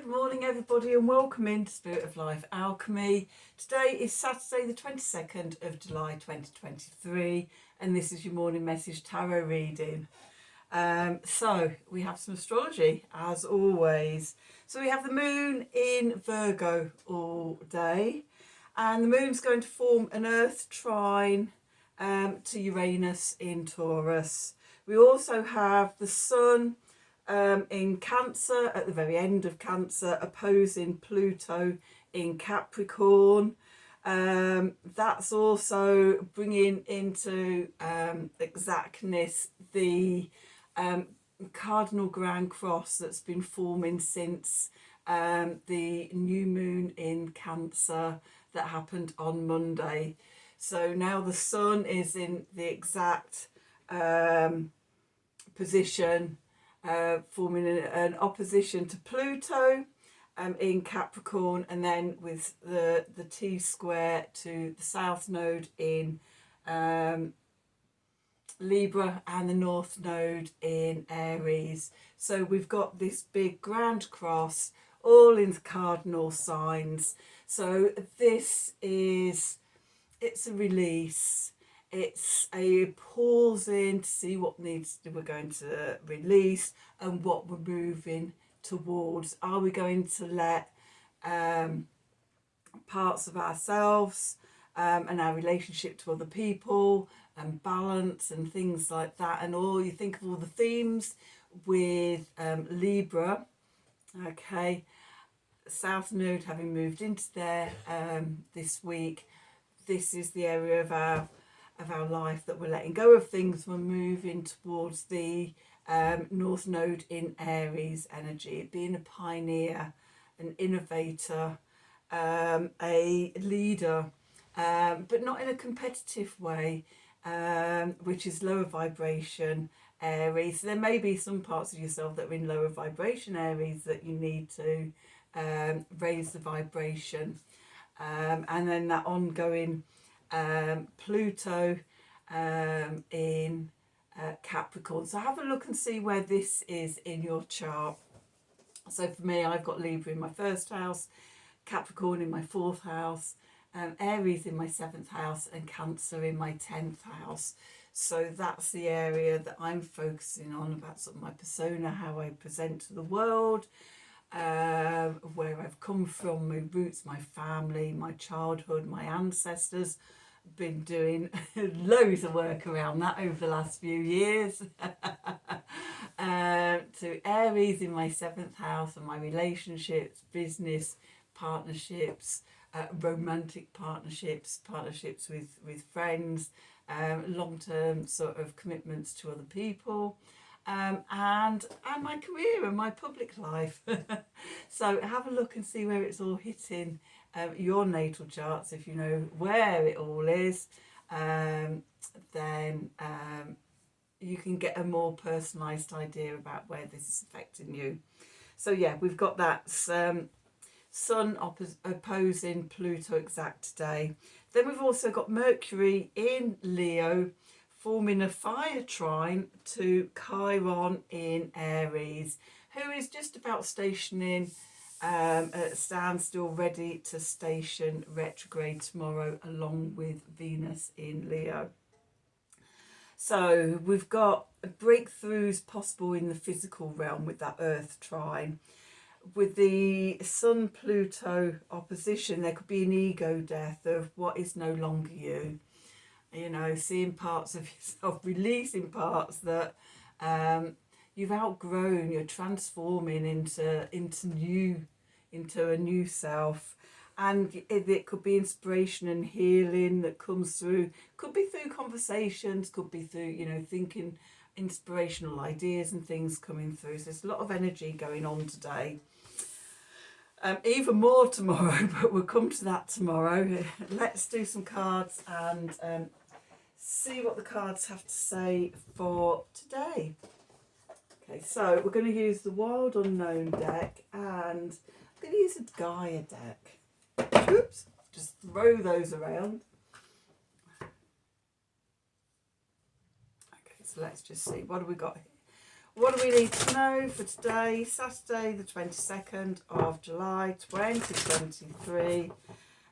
Good morning everybody and welcome into Spirit of Life Alchemy. Today is Saturday the 22nd of July 2023 and this is your morning message tarot reading. So we have some astrology as always. So we have the moon in Virgo all day and the moon's going to form an earth trine to Uranus in Taurus. We also have the sun in Cancer, at the very end of Cancer, opposing Pluto in Capricorn. That's also bringing into exactness the Cardinal Grand Cross that's been forming since the new moon in Cancer that happened on Monday. So now the sun is in the exact position, forming an opposition to Pluto in Capricorn, and then with the T-square to the South Node in Libra and the North Node in Aries. So we've got this big grand cross all in cardinal signs. So this is, it's a release. It's a pausing to see what we're going to release and what we're moving towards. Are we going to let parts of ourselves and our relationship to other people and balance and things like that, and all you think of all the themes with Libra, okay, South Node having moved into there this week. This is the area of our life that we're letting go of things. We're moving towards the North Node in Aries energy, being a pioneer, an innovator, a leader, but not in a competitive way, which is lower vibration Aries. So there may be some parts of yourself that are in lower vibration Aries that you need to raise the vibration, and then that ongoing Pluto in Capricorn. So have a look and see where this is in your chart. So for me, I've got Libra in my first house, Capricorn in my fourth house, Aries in my seventh house, and Cancer in my 10th house. So that's the area that I'm focusing on, about sort of my persona, how I present to the world, where I've come from, my roots, my family, my childhood, my ancestors. Been doing loads of work around that over the last few years. To Aries in my seventh house and my relationships, business, partnerships, romantic partnerships, with friends, long-term sort of commitments to other people, and my career and my public life. So have a look and see where it's all hitting your natal charts. If you know where it all is, then you can get a more personalised idea about where this is affecting you. So yeah, we've got that Sun opposing Pluto exact today. Then we've also got Mercury in Leo forming a fire trine to Chiron in Aries, who is just about stationing at standstill, ready to station retrograde tomorrow, along with Venus in Leo. So we've got breakthroughs possible in the physical realm with that Earth trine. With the Sun Pluto opposition, there could be an ego death of what is no longer you. You know, seeing parts of yourself, releasing parts that you've outgrown. You're transforming into a new self, and it could be inspiration and healing that comes through. Could be through conversations, could be through thinking inspirational ideas and things coming through. So there's a lot of energy going on today. Even more tomorrow, but we'll come to that tomorrow. Let's do some cards and see what the cards have to say for today. Okay, so we're going to use the Wild Unknown deck, and I'm going to use a Gaia deck. Oops, just throw those around. Okay, so let's just see. What have we got here? What do we need to know for today, Saturday the 22nd of July 2023?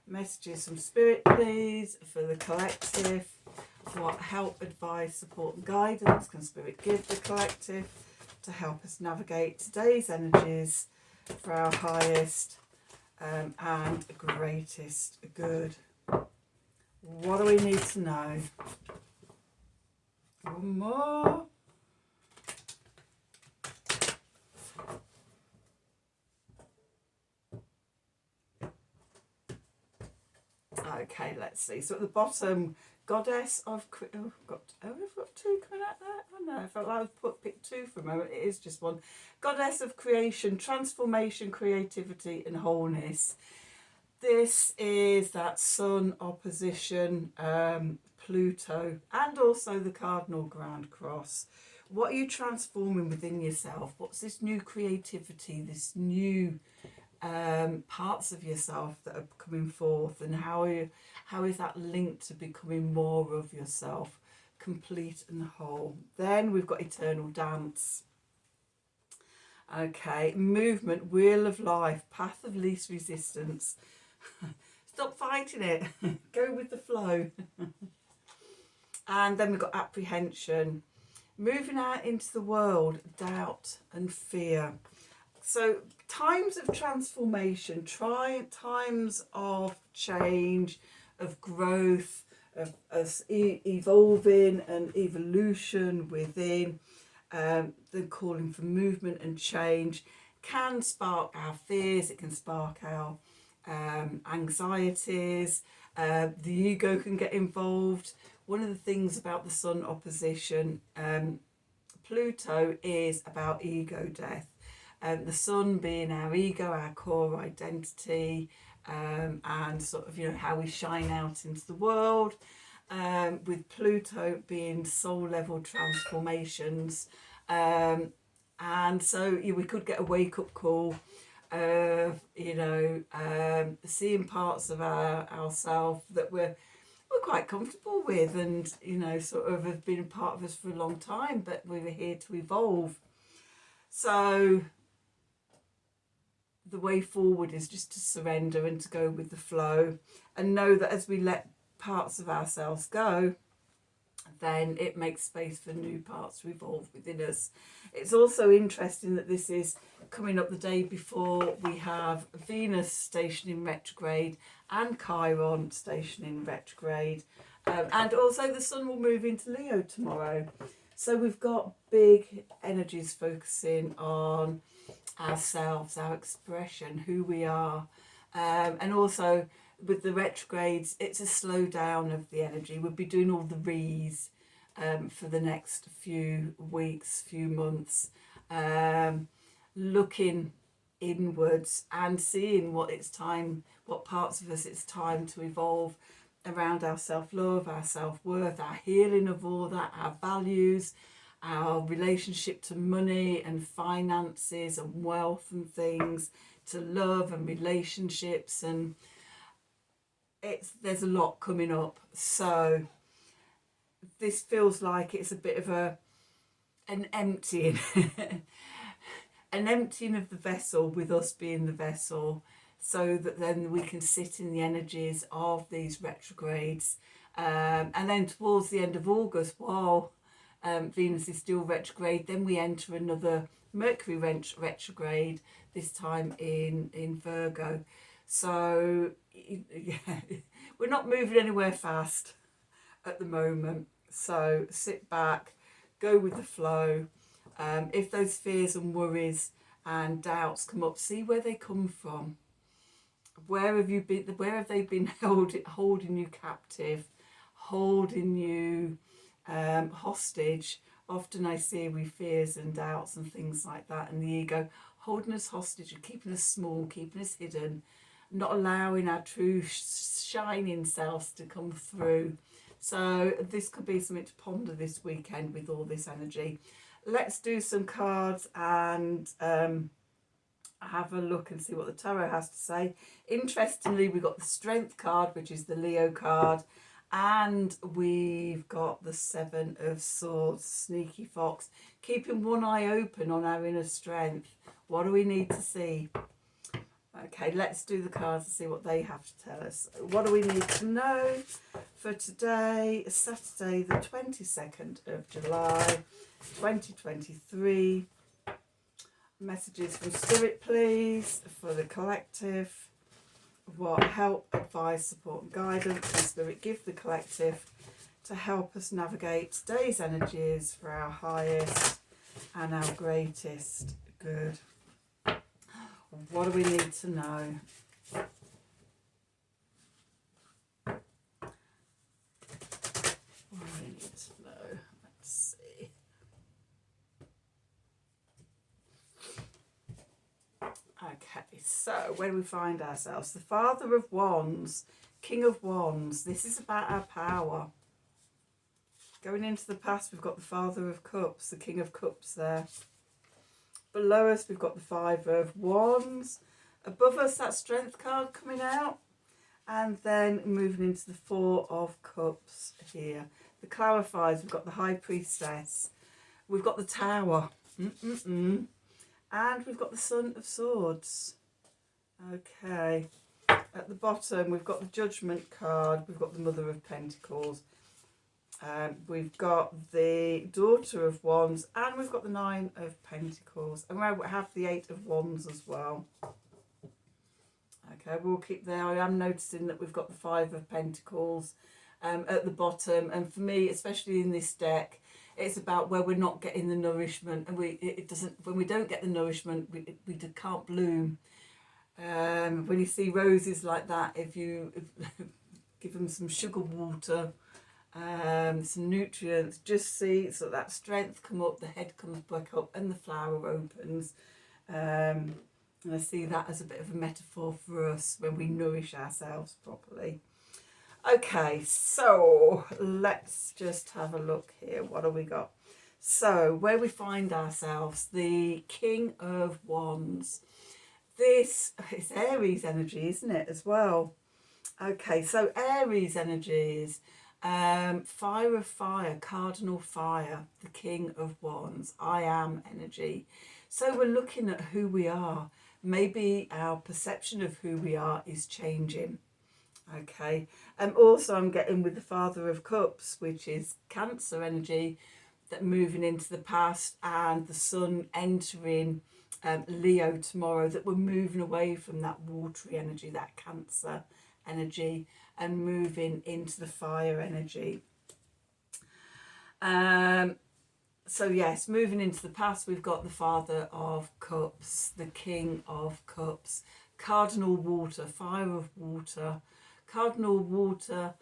Messages from Spirit, please, for the collective. What help, advice, support and guidance can Spirit give the collective to help us navigate today's energies for our highest and greatest good? What do we need to know? One more. Okay, let's see. So at the bottom, Goddess of... Oh, we've got two coming out there. Oh no, I felt like I pick two for a moment. It is just one. Goddess of Creation, Transformation, Creativity and Wholeness. This is that Sun opposition, Pluto, and also the Cardinal Grand Cross. What are you transforming within yourself? What's this new creativity, this new parts of yourself that are coming forth, and how is that linked to becoming more of yourself, complete and whole? Then we've got Eternal Dance. Okay, Movement, Wheel of Life, Path of Least Resistance. Stop fighting it. Go with the flow. And then we've got Apprehension, moving out into the world, doubt and fear. So times of transformation, times of change, of growth, of us evolving and evolution within, the calling for movement and change can spark our fears, it can spark our anxieties, the ego can get involved. One of the things about the Sun opposition, Pluto, is about ego death. The Sun being our ego, our core identity, and sort of, you know, how we shine out into the world. With Pluto being soul level transformations. And so we could get a wake up call of, you know, seeing parts of ourselves that we're quite comfortable with, and, you know, sort of have been a part of us for a long time, but we were here to evolve. So the way forward is just to surrender and to go with the flow, and know that as we let parts of ourselves go, then it makes space for new parts to evolve within us. It's also interesting that this is coming up the day before we have Venus stationing retrograde and Chiron stationing retrograde, and also the Sun will move into Leo tomorrow. So we've got big energies focusing on ourselves, our expression, who we are, and also with the retrogrades, it's a slow down of the energy. We'll be doing all the re's for the next few weeks, few months, looking inwards and seeing what parts of us it's time to evolve around our self-love, our self-worth, our healing of all that, our values, our relationship to money and finances and wealth and things, to love and relationships, and there's a lot coming up. So this feels like it's a bit of an emptying an emptying of the vessel, with us being the vessel, so that then we can sit in the energies of these retrogrades, and then towards the end of August, while Venus is still retrograde, then we enter another Mercury retrograde, this time in Virgo. So yeah, we're not moving anywhere fast at the moment. So sit back, go with the flow. If those fears and worries and doubts come up, see where they come from. Where have you been? Where have they been holding you captive, holding you hostage? Often I see with fears and doubts and things like that, and the ego holding us hostage and keeping us small, keeping us hidden, not allowing our true shining selves to come through. So this could be something to ponder this weekend with all this energy. Let's do some cards and have a look and see what the tarot has to say. Interestingly, we got the Strength card, which is the Leo card, And we've got the Seven of Swords, sneaky fox, keeping one eye open on our inner strength. What do we need to see? Okay, let's do the cards and see what they have to tell us. What do we need to know for today, Saturday, the 22nd of July, 2023? Messages from Spirit, please, for the collective. What help, advice, support and guidance can Spirit give the collective to help us navigate today's energies for our highest and our greatest good? What do we need to know? What do we need to know? Let's see. Okay, so where do we find ourselves? The Father of Wands, King of Wands. This is about our power. Going into the past, we've got the Father of Cups, the King of Cups there. Below us, we've got the Five of Wands. Above us, that Strength card coming out. And then moving into the Four of Cups here. The clarifiers, we've got the High Priestess. We've got the Tower. And we've got the Son of Swords. Okay. At the bottom, we've got the Judgment card. We've got the Mother of Pentacles. We've got the Daughter of Wands, and we've got the Nine of Pentacles, and we have the Eight of Wands as well. Okay, we'll keep there. I am noticing that we've got the Five of Pentacles at the bottom, and for me, especially in this deck, it's about where we're not getting the nourishment, and when we don't get the nourishment, we can't bloom. When you see roses like that, if you give them some sugar water, some nutrients, just see so that strength come up, the head comes back up, and the flower opens. And I see that as a bit of a metaphor for us when we nourish ourselves properly. Okay, so let's just have a look here. What have we got? So where we find ourselves, the King of Wands. This is Aries energy, isn't it, as well? Okay, so Aries energies. Fire of fire, cardinal fire, the King of Wands, I am energy. So we're looking at who we are. Maybe our perception of who we are is changing. Okay, and also I'm getting with the Father of Cups, which is Cancer energy, that moving into the past, and the Sun entering Leo tomorrow, that we're moving away from that watery energy, that Cancer energy, and moving into the fire energy. So yes, moving into the past, we've got the Father of Cups, the King of Cups, Cardinal water, fire of water. Cardinal water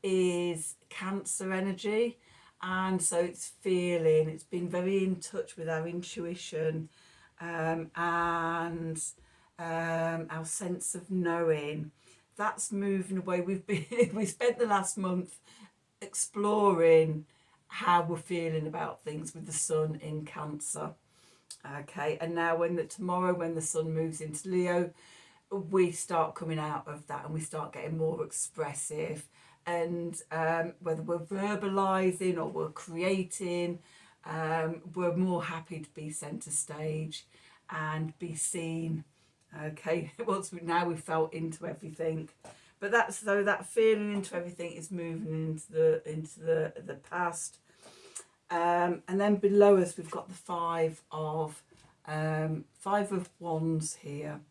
is Cancer energy, and so it's feeling, it's been very in touch with our intuition, and our sense of knowing. That's moving away. We spent the last month exploring how we're feeling about things with the Sun in Cancer. Okay, and now tomorrow when the Sun moves into Leo, we start coming out of that and we start getting more expressive, and whether we're verbalizing or we're creating, we're more happy to be center stage and be seen. Okay, now we've felt into everything, but that feeling into everything is moving into the past. And then below us we've got the Five of Wands here.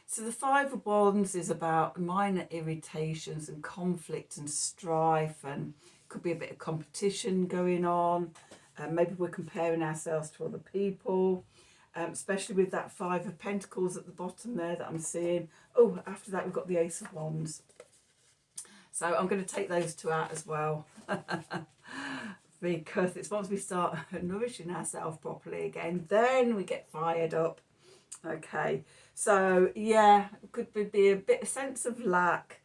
So the Five of Wands is about minor irritations and conflict and strife, and could be a bit of competition going on. Maybe we're comparing ourselves to other people. Especially with that Five of Pentacles at the bottom there that I'm seeing. Oh, after that we've got the Ace of Wands. So I'm going to take those two out as well. Because it's once we start nourishing ourselves properly again, then we get fired up. Okay, so yeah, it could be a bit of sense of lack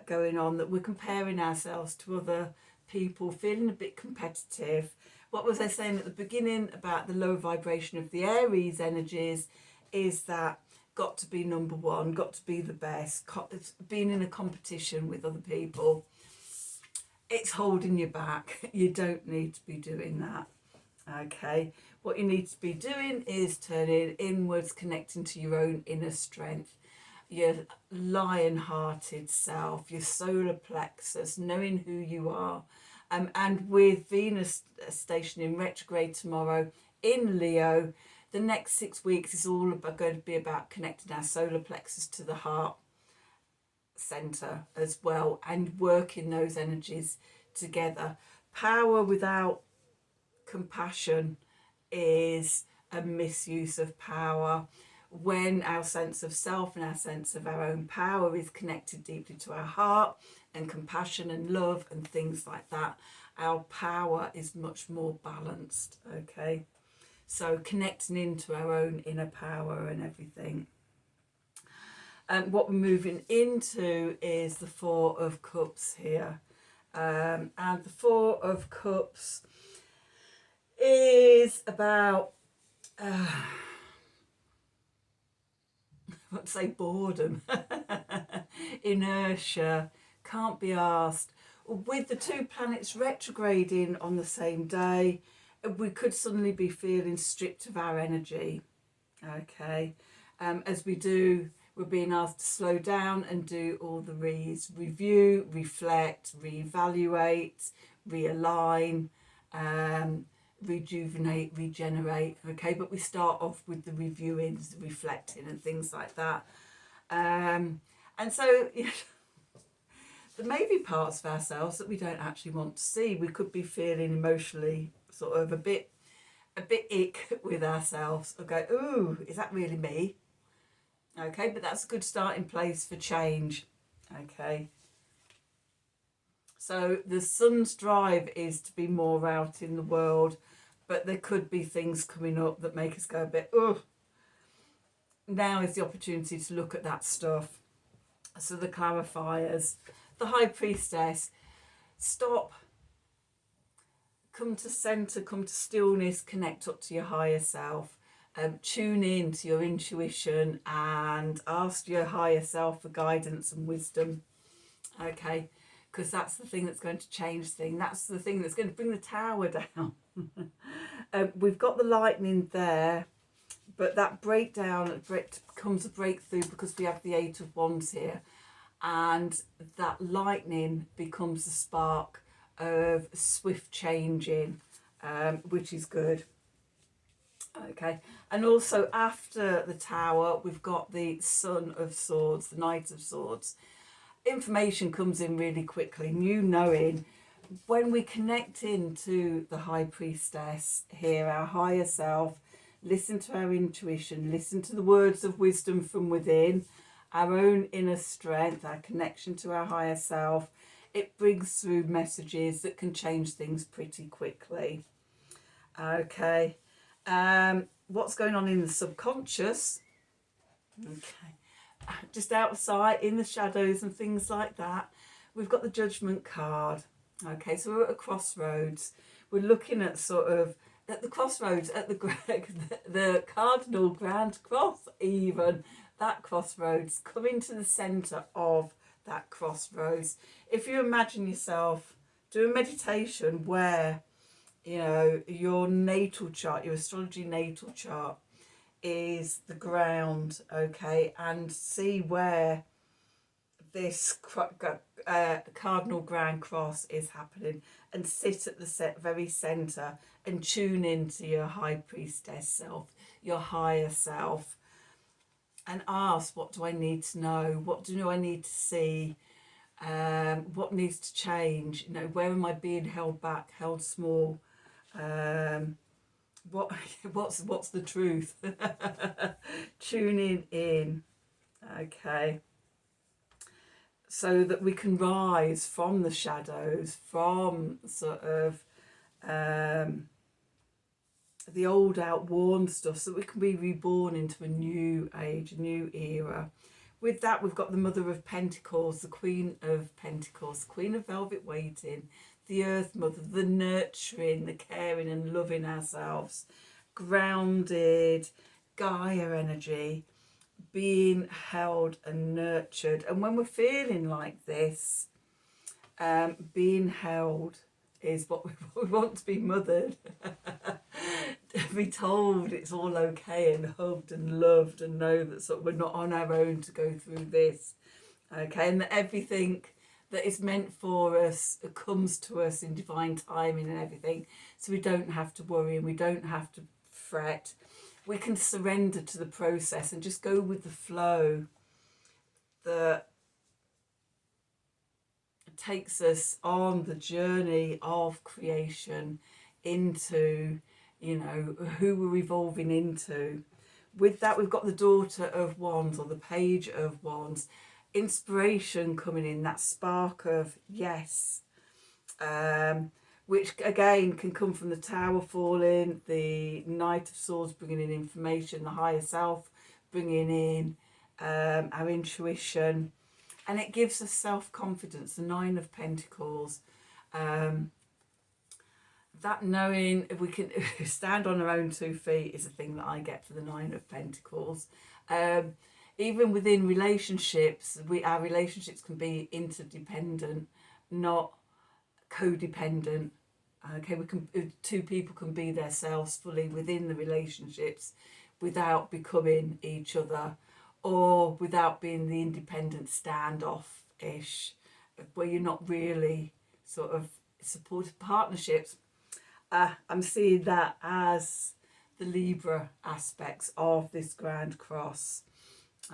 going on, that we're comparing ourselves to other people, feeling a bit competitive. What was I saying at the beginning about the low vibration of the Aries energies is that got to be number one, got to be the best, being in a competition with other people. it's holding you back. You don't need to be doing that. Okay, what you need to be doing is turning inwards, connecting to your own inner strength, your lion-hearted self, your solar plexus, knowing who you are. And with Venus stationing retrograde tomorrow in Leo, the next 6 weeks is all about, going to be about connecting our solar plexus to the heart center as well, and working those energies together. Power without compassion is a misuse of power. When our sense of self and our sense of our own power is connected deeply to our heart and compassion and love and things like that, our power is much more balanced. Okay, so connecting into our own inner power and everything. And what we're moving into is the Four of Cups here. And the Four of Cups is about, let's say, boredom, inertia, can't be asked. With the two planets retrograding on the same day, we could suddenly be feeling stripped of our energy. Okay, as we're being asked to slow down and do all the review, reflect, reevaluate, realign, rejuvenate, regenerate. Okay, but we start off with the reviewing, the reflecting and things like that. And so there may be parts of ourselves that we don't actually want to see. We could be feeling emotionally sort of a bit ick with ourselves, or go, ooh, is that really me? Okay, but that's a good starting place for change. Okay, so the sun's drive is to be more out in the world, but there could be things coming up that make us go a bit, oh, now is the opportunity to look at that stuff. So the clarifiers, the High Priestess, stop, come to center, come to stillness, connect up to your higher self. Tune in to your intuition and ask your higher self for guidance and wisdom. Okay, because that's the thing that's going to change things. That's the thing that's going to bring the tower down. We've got the lightning there, but that breakdown becomes a breakthrough because we have the Eight of Wands here, and that lightning becomes the spark of swift changing, which is good. Okay, and also after the tower we've got the Son of Swords, the Knight of Swords. Information comes in really quickly, new knowing. When we connect into the High Priestess here, our higher self, listen to our intuition, listen to the words of wisdom from within, our own inner strength, our connection to our higher self, it brings through messages that can change things pretty quickly. Okay, what's going on in the subconscious? Okay, just outside in the shadows and things like that, we've got the Judgment card. Okay, so we're at a crossroads. We're looking at sort of at the crossroads, at the Cardinal Grand Cross, even that crossroads, coming to the centre of that crossroads. If you imagine yourself, do a meditation where, you know, your natal chart, your astrology natal chart is the ground, okay, and see where this Cardinal Grand Cross is happening, and sit at the very centre and tune into your High Priestess self, your higher self, and ask, what do I need to know? What do I need to see? What needs to change? You know, where am I being held back, held small? What's the truth? Tuning in, okay, so that we can rise from the shadows, from sort of the old outworn stuff, so that we can be reborn into a new age, a new era. With that, we've got the Mother of Pentacles, the Queen of Pentacles, Queen of Velvet Waiting, the Earth Mother, the nurturing, the caring and loving ourselves, grounded, Gaia energy, being held and nurtured. And when we're feeling like this, being held is what we want to be mothered. To be told it's all okay and hugged and loved and know that sort of we're not on our own to go through this. Okay, and that everything that is meant for us comes to us in divine timing and everything. So we don't have to worry and we don't have to fret. We can surrender to the process and just go with the flow that takes us on the journey of creation into, you know, who we're evolving into. With that, we've got the Daughter of Wands or the Page of Wands. Inspiration coming in, that spark of yes, which again can come from the Tower falling, the Knight of Swords bringing in information, the higher self bringing in our intuition, and it gives us self-confidence. The Nine of Pentacles, that knowing if we can stand on our own 2 feet is a thing that I get for the Nine of Pentacles. Even within relationships, our relationships can be interdependent, not codependent. Okay, we can, 2 people can be themselves fully within the relationships without becoming each other, or without being the independent standoff-ish, where you're not really sort of supportive partnerships. I'm seeing that as the Libra aspects of this Grand Cross.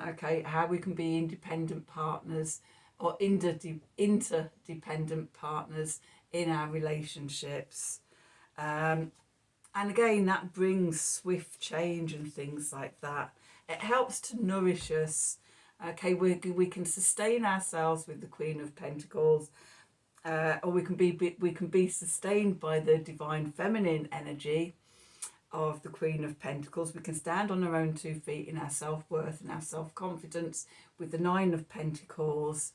Okay, how we can be independent partners or interdependent partners in our relationships. And again, that brings swift change and things like that. It helps to nourish us. Okay, we can sustain ourselves with the Queen of Pentacles, or we can be sustained by the divine feminine energy of the Queen of Pentacles. We can stand on our own 2 feet in our self-worth and our self-confidence with the Nine of Pentacles,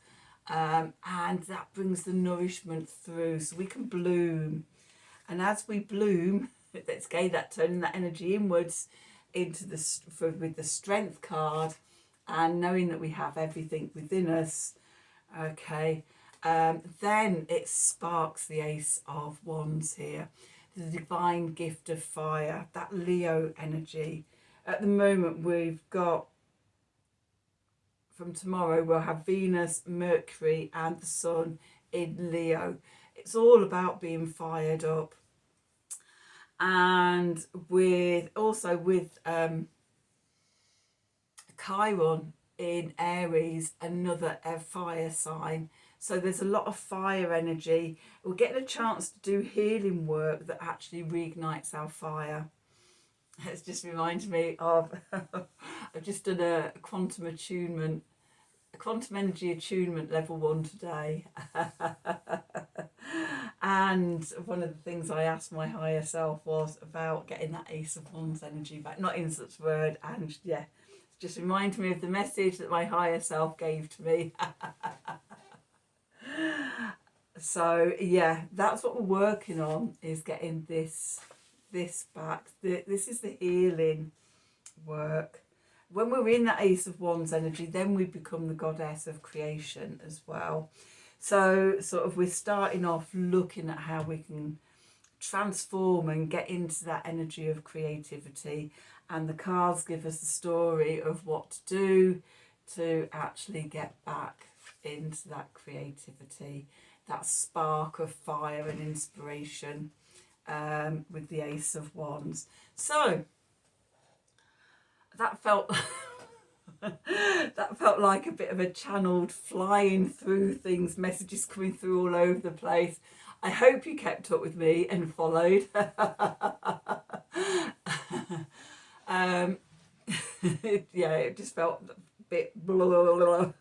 and that brings the nourishment through, so we can bloom. And as we bloom, let's gain that, turning that energy inwards into with the Strength card, and knowing that we have everything within us. Okay, then it sparks the Ace of Wands here, the divine gift of fire, that Leo energy. At the moment, we've got, from tomorrow, we'll have Venus, Mercury and the Sun in Leo. It's all about being fired up. And with Chiron in Aries, another fire sign. So there's a lot of fire energy. We're getting a chance to do healing work that actually reignites our fire. It just reminds me of, I've just done a quantum attunement, a quantum energy attunement level 1 today. And one of the things I asked my higher self was about getting that Ace of Wands energy back. Not in such word, and yeah, it just reminds me of the message that my higher self gave to me. So yeah, that's what we're working on, is getting this back. This is the healing work. When we're in that Ace of Wands energy, then we become the goddess of creation as well. So sort of we're starting off looking at how we can transform and get into that energy of creativity, and the cards give us the story of what to do to actually get back into that creativity, that spark of fire and inspiration, with the Ace of Wands. So that felt that felt like a bit of a channeled flying through things, messages coming through all over the place. I hope you kept up with me and followed. Yeah, it just felt a bit blah, blah, blah.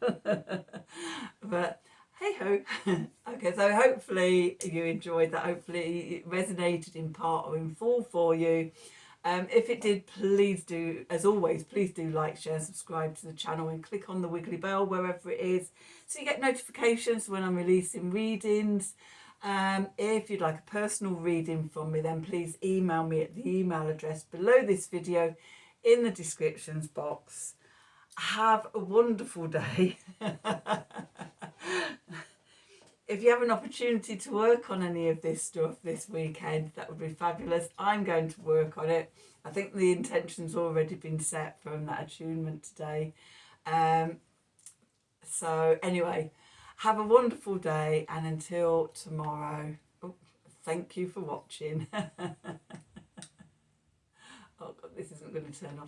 But hey ho. Okay, so hopefully you enjoyed that. Hopefully it resonated in part or in full for you. If it did, please do, as always, please do like, share, subscribe to the channel and click on the wiggly bell wherever it is, so you get notifications when I'm releasing readings. If you'd like a personal reading from me, then please email me at the email address below this video in the descriptions box. Have a wonderful day. if you have an opportunity to work on any of this stuff this weekend, that would be fabulous. I'm going to work on it. I think the intention's already been set from that attunement today. So anyway, have a wonderful day, and until tomorrow, thank you for watching. Oh God, this isn't going to turn off.